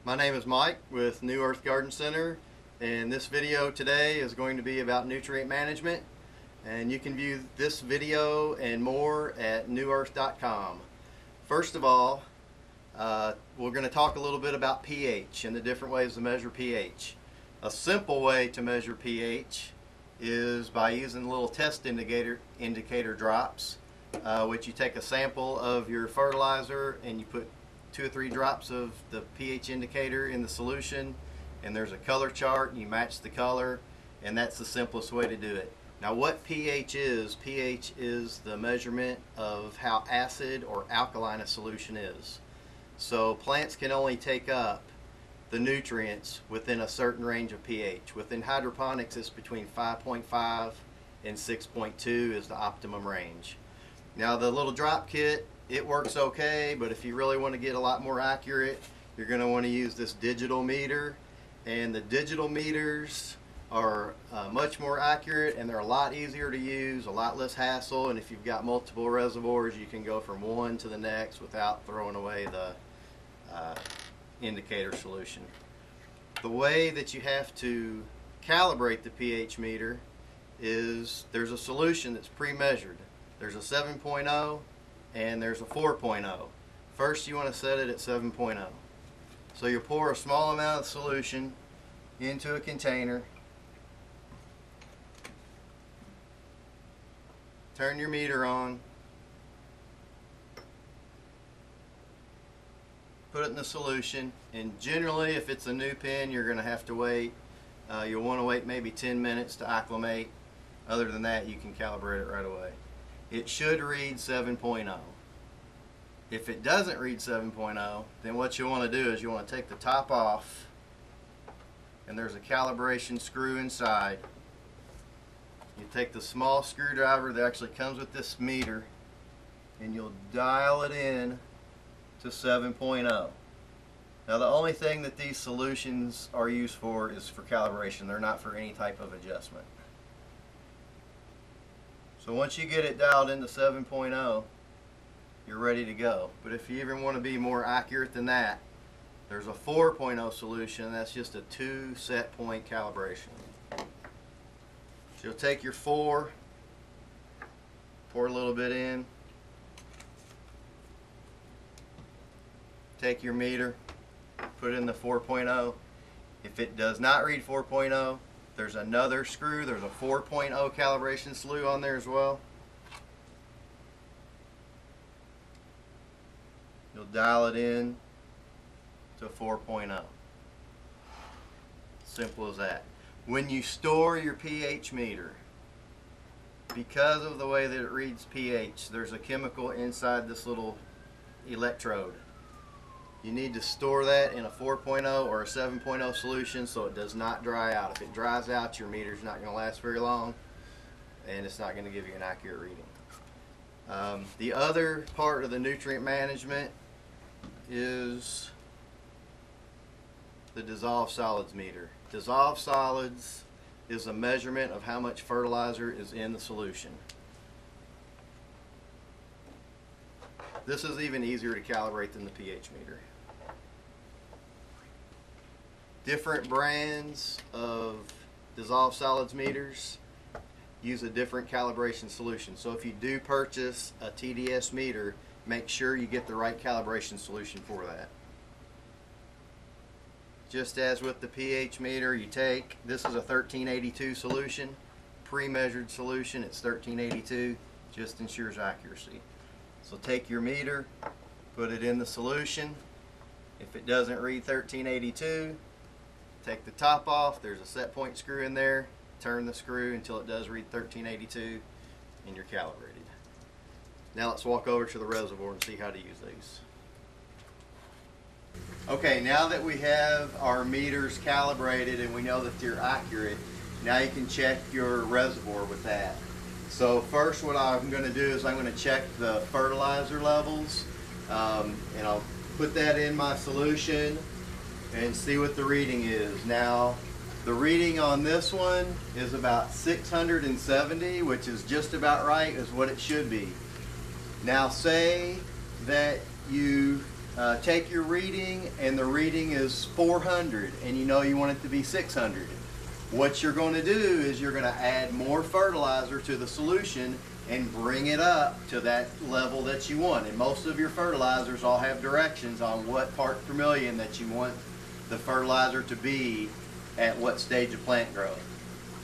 My name is Mike with New Earth Garden Center, and this video today is going to be about nutrient management, and you can view this video and more at newearth.com. First of all, we're going to talk a little bit about pH and the different ways to measure pH. A simple way to measure pH is by using little test indicator drops, which you take a sample of your fertilizer and you put 2 or 3 drops of the pH indicator in the solution, and there's a color chart and you match the color, and that's the simplest way to do it. Now what pH is the measurement of how acid or alkaline a solution is. So plants can only take up the nutrients within a certain range of pH. Within hydroponics, it's between 5.5 and 6.2 is the optimum range. Now the little drop kit, it works okay, but if you really want to get a lot more accurate, you're going to want to use this digital meter, and the digital meters are much more accurate, and they're a lot easier to use, a lot less hassle, and if you've got multiple reservoirs, you can go from one to the next without throwing away the indicator solution. The way that you have to calibrate the pH meter is there's a solution that's pre-measured. There's a 7.0 and there's a 4.0. First you want to set it at 7.0. So you pour a small amount of solution into a container, turn your meter on, put it in the solution, and generally if it's a new pen you're going to have to wait. You'll want to wait maybe 10 minutes to acclimate. Other than that, you can calibrate it right away. It should read 7.0. If it doesn't read 7.0, then what you want to do is you want to take the top off, and there's a calibration screw inside. You take the small screwdriver that actually comes with this meter, and you'll dial it in to 7.0. Now the only thing that these solutions are used for is for calibration. They're not for any type of adjustment. So once you get it dialed into 7.0, you're ready to go. But if you even want to be more accurate than that, there's a 4.0 solution. That's just a 2 set point calibration. So you'll take your 4, pour a little bit in, take your meter, put it in the 4.0. If it does not read 4.0, there's another screw. There's a 4.0 calibration sleeve on there as well. You'll dial it in to 4.0. Simple as that. When you store your pH meter, because of the way that it reads pH, there's a chemical inside this little electrode. You need to store that in a 4.0 or a 7.0 solution so it does not dry out. If it dries out, your meter's not going to last very long, and it's not going to give you an accurate reading. The other part of the nutrient management is the dissolved solids meter. Dissolved solids is a measurement of how much fertilizer is in the solution. This is even easier to calibrate than the pH meter. Different brands of dissolved solids meters use a different calibration solution. So if you do purchase a TDS meter, make sure you get the right calibration solution for that. Just as with the pH meter, you take, this is a 1382 solution, pre-measured solution, it's 1382, just ensures accuracy. So take your meter, put it in the solution. If it doesn't read 1382, take the top off. There's a set point screw in there. Turn the screw until it does read 1382, and you're calibrated. Now let's walk over to the reservoir and see how to use these. Okay, now that we have our meters calibrated and we know that they're accurate, now you can check your reservoir with that. So first what I'm going to do is I'm going to check the fertilizer levels, and I'll put that in my solution and see what the reading is. Now the reading on this one is about 670, which is just about right, is what it should be. Now say that you take your reading and the reading is 400 and you know you want it to be 600. What you're going to do is you're going to add more fertilizer to the solution and bring it up to that level that you want. And most of your fertilizers all have directions on what part per million that you want the fertilizer to be at what stage of plant growth.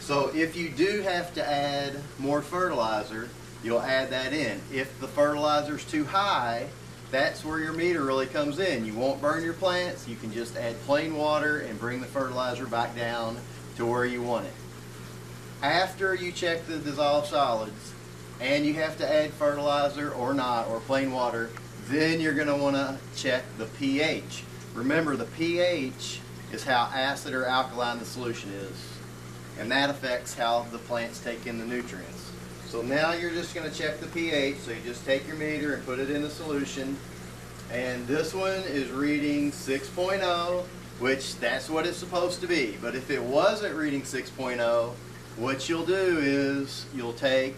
So if you do have to add more fertilizer, you'll add that in. If the fertilizer's too high, that's where your meter really comes in. You won't burn your plants. You can just add plain water and bring the fertilizer back down to where you want it. After you check the dissolved solids and you have to add fertilizer or not, or plain water, then you're going to want to check the pH. Remember, the pH is how acid or alkaline the solution is, and that affects how the plants take in the nutrients. So now you're just going to check the pH. So you just take your meter and put it in the solution, and this one is reading 6.0, which that's what it's supposed to be. But if it wasn't reading 6.0, what you'll do is you'll take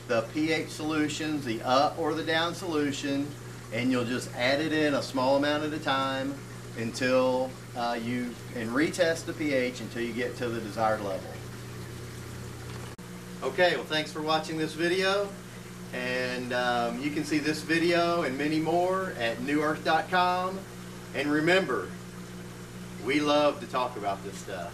the pH solutions, the up or the down solution, and you'll just add it in a small amount at a time until and retest the pH until you get to the desired level. Okay, well, thanks for watching this video, and you can see this video and many more at newearth.com. And remember, we love to talk about this stuff.